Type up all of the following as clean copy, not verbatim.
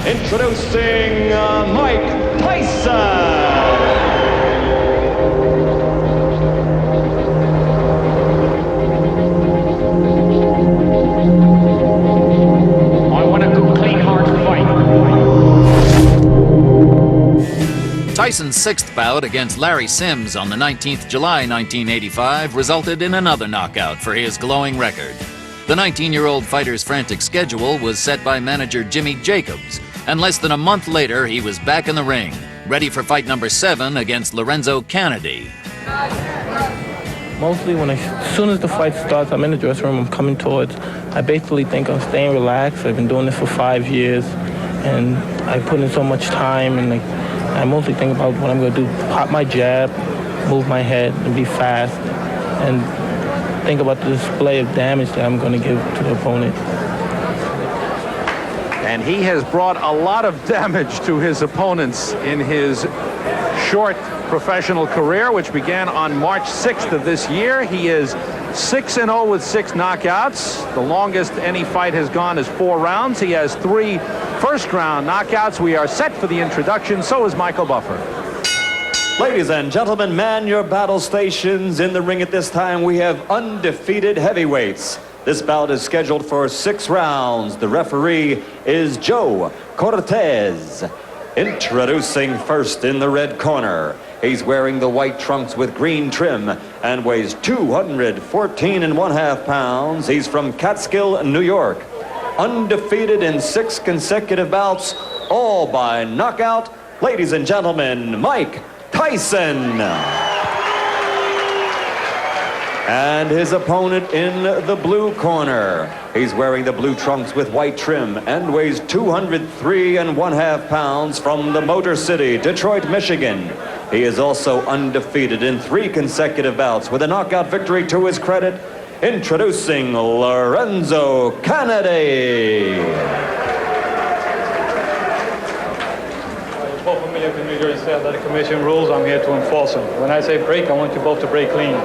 Introducing Mike Tyson. I want a good, clean, hard fight. Tyson's sixth bout against Larry Sims on the 19th July 1985 resulted in another knockout for his glowing record. The 19-year-old fighter's frantic schedule was set by manager Jimmy Jacobs, and less than a month later he was back in the ring, ready for fight number 7 against Lorenzo Canady. Mostly as soon as the fight starts, I'm in the dressing room, I'm coming towards. I basically think I'm staying relaxed. I've been doing this for 5 years, and I put in so much time, and I mostly think about what I'm going to do. Pop my jab, move my head, and be fast, and think about the display of damage that I'm going to give to the opponent. And he has brought a lot of damage to his opponents in his short professional career, which began on March 6th of this year. He is 6-0 with 6 knockouts. The longest any fight has gone is 4 rounds. He has 3 first-round knockouts. We are set for the introduction. So is Michael Buffer. Ladies and gentlemen, man your battle stations. In the ring at this time, we have undefeated heavyweights. This bout is scheduled for 6 rounds. The referee is Joe Cortez. Introducing first in the red corner. He's wearing the white trunks with green trim and weighs 214.5 pounds. He's from Catskill, New York. Undefeated in 6 consecutive bouts, all by knockout. Ladies and gentlemen, Mike Tyson. And his opponent in the blue corner. He's wearing the blue trunks with white trim and weighs 203.5 pounds from the Motor City, Detroit, Michigan. He is also undefeated in 3 consecutive bouts with a knockout victory to his credit. Introducing Lorenzo Canady. Both familiar with New Jersey Athletic Commission rules. I'm here to enforce them. When I say break, I want you both to break clean.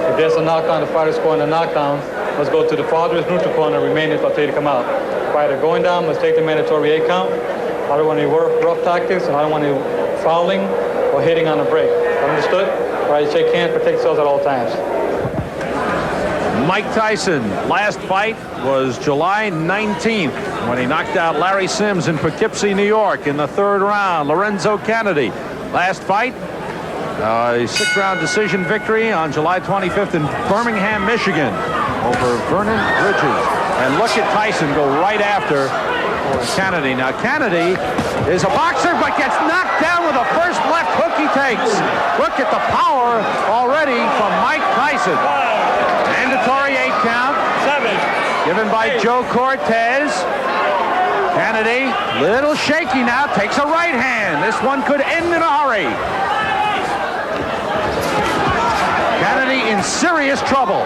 If there's a knockdown, the fighter scoring a knockdown, let's go to the farthest neutral corner, remain if I tell you to come out. Fighter going down, let's take the mandatory 8 count. I don't want any rough tactics, and I don't want any fouling or hitting on the break. Understood? All right, shake hands, protect yourselves at all times. Mike Tyson, last fight was July 19th when he knocked out Larry Sims in Poughkeepsie, New York in the 3rd round. Lorenzo Canady, last fight, a 6-round decision victory on July 25th in Birmingham, Michigan over Vernon Bridges. And look at Tyson go right after Canady. Now Canady is a boxer but gets knocked down with the first left hook he takes. Look at the power already from Mike Tyson. Mandatory 8 count. 7. Given by Joe Cortez. Canady, little shaky now, takes a right hand. This one could end in a hurry. Canady in serious trouble.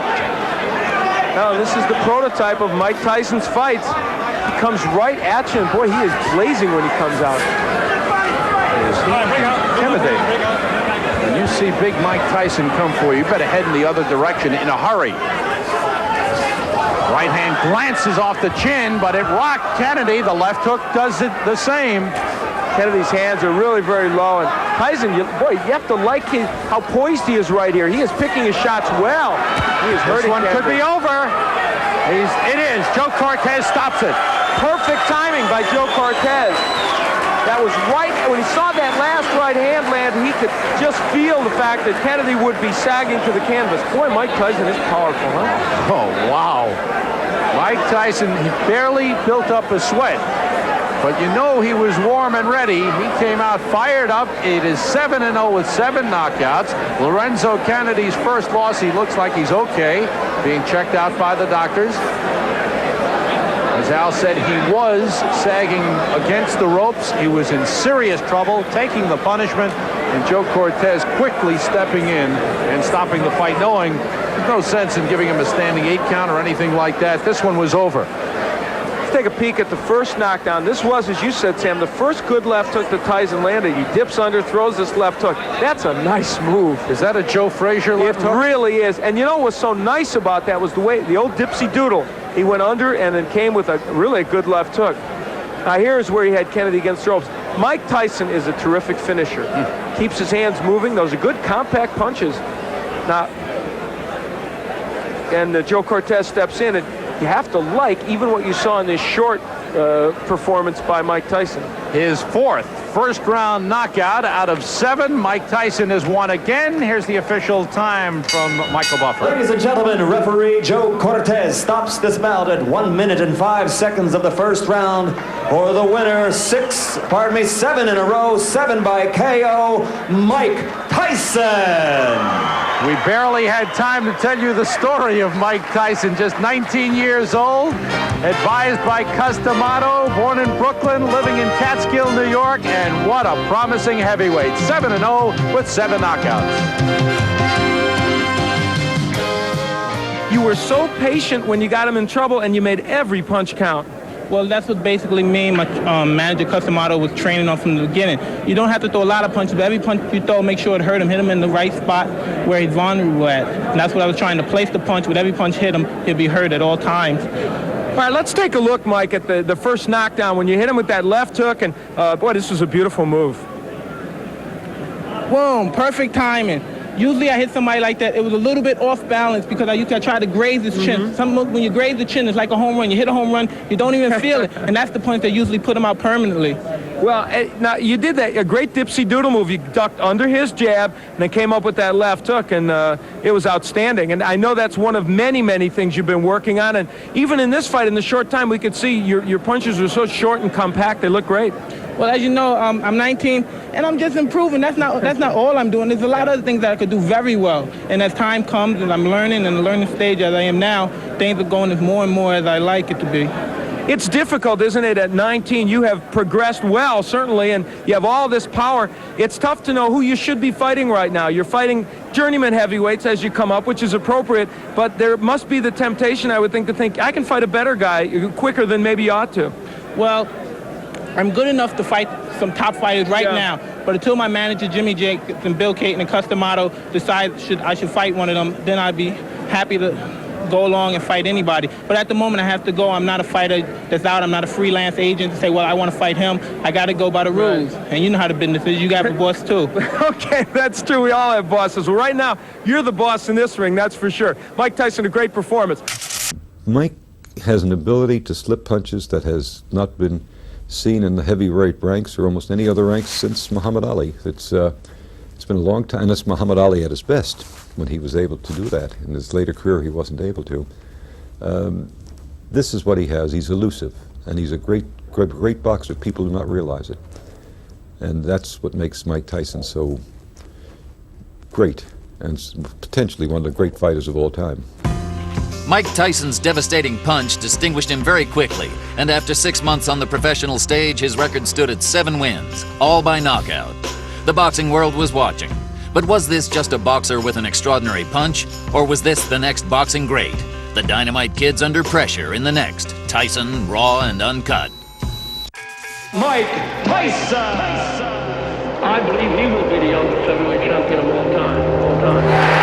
Now, this is the prototype of Mike Tyson's fights. He comes right at you, and boy, he is blazing when he comes out. Is he intimidating? When you see big Mike Tyson come for you, you better head in the other direction in a hurry. Right hand glances off the chin, but it rocked Canady. The left hook does it the same. Kennedy's hands are really very low, and Tyson, you have to like how poised he is right here. He is picking his shots well. He is hurting. This one could be over. It is. Joe Cortez stops it. Perfect timing by Joe Cortez. That was right when he saw that last right hand land. He could just feel the fact that Canady would be sagging to the canvas. Boy, Mike Tyson is powerful, huh? Oh, wow. Mike Tyson, he barely built up a sweat. But you know he was warm and ready. He came out fired up. It is 7-0 with 7 knockouts. Lorenzo Canady's first loss, he looks like he's okay, being checked out by the doctors. As Al said, he was sagging against the ropes. He was in serious trouble, taking the punishment, and Joe Cortez quickly stepping in and stopping the fight, knowing there's no sense in giving him a standing 8 count or anything like that. This one was over. Let's take a peek at the first knockdown. This was, as you said, Sam, the first good left hook that Tyson landed. He dips under, throws this left hook. That's a nice move. Is that a Joe Frazier left hook? It really is. And you know what's so nice about that was the way, the old dipsy doodle. He went under and then came with a really good left hook. Here's where he had Canady against the ropes. Mike Tyson is a terrific finisher. Keeps his hands moving. Those are good compact punches. Now, and Joe Cortez steps in, and you have to like even what you saw in this short performance by Mike Tyson. His fourth first-round knockout out of 7. Mike Tyson has won again. Here's the official time from Michael Buffer. Ladies and gentlemen, referee Joe Cortez stops this bout at 1 minute and 5 seconds of the first round for the winner. 7 in a row, 7 by KO, Mike Tyson. We barely had time to tell you the story of Mike Tyson, just 19 years old, advised by Customato, born in Brooklyn, living in Catskill, New York, and what a promising heavyweight. 7-0 with 7 knockouts. You were so patient when you got him in trouble, and you made every punch count. Well, that's what basically me and my manager, Customato, was training on from the beginning. You don't have to throw a lot of punches, but every punch you throw, make sure it hurt him, hit him in the right spot where he's vulnerable at. And that's what I was trying to place the punch. With every punch hit him, he'd be hurt at all times. All right, let's take a look, Mike, at the first knockdown when you hit him with that left hook, and boy, this was a beautiful move. Boom, perfect timing. Usually I hit somebody like that, it was a little bit off balance because I try to graze his chin. When you graze the chin, it's like a home run. You hit a home run, you don't even feel it, and that's the point that usually put him out permanently. Well, now you did that, a great dipsy doodle move. You ducked under his jab and then came up with that left hook, and it was outstanding. And I know that's one of many, many things you've been working on. And even in this fight, in the short time, we could see your punches were so short and compact. They look great. Well, as you know, I'm 19, and I'm just improving. That's not all I'm doing. There's a lot of other things that I could do very well. And as time comes, and I'm learning in the learning stage as I am now, things are going as more and more as I like it to be. It's difficult, isn't it? At 19, you have progressed well, certainly, and you have all this power. It's tough to know who you should be fighting right now. You're fighting journeyman heavyweights as you come up, which is appropriate, but there must be the temptation, I would think, to think, I can fight a better guy quicker than maybe you ought to. Well, I'm good enough to fight some top fighters right now, but until my manager, Jimmy Jacobs and Bill Caton and Customato decide I should fight one of them, then I'd be happy to go along and fight anybody. But at the moment, I have to go. I'm not a fighter that's out. I'm not a freelance agent to say, well, I want to fight him. I got to go by the rules. Right. And you know how the business is. You got a boss, too. Okay, that's true. We all have bosses. Well, right now, you're the boss in this ring, that's for sure. Mike Tyson, a great performance. Mike has an ability to slip punches that has not been seen in the heavyweight ranks or almost any other ranks since Muhammad Ali. It's been a long time. That's Muhammad Ali at his best, when he was able to do that. In his later career, he wasn't able to. This is what he has. He's elusive, and he's a great boxer. People do not realize it. And that's what makes Mike Tyson so great, and potentially one of the great fighters of all time. Mike Tyson's devastating punch distinguished him very quickly, and after 6 months on the professional stage, his record stood at 7 wins, all by knockout. The boxing world was watching. But was this just a boxer with an extraordinary punch, or was this the next boxing great? The Dynamite Kid's under pressure in the next Tyson, Raw and Uncut. Mike Tyson! I believe he will be the youngest heavyweight champion of all time.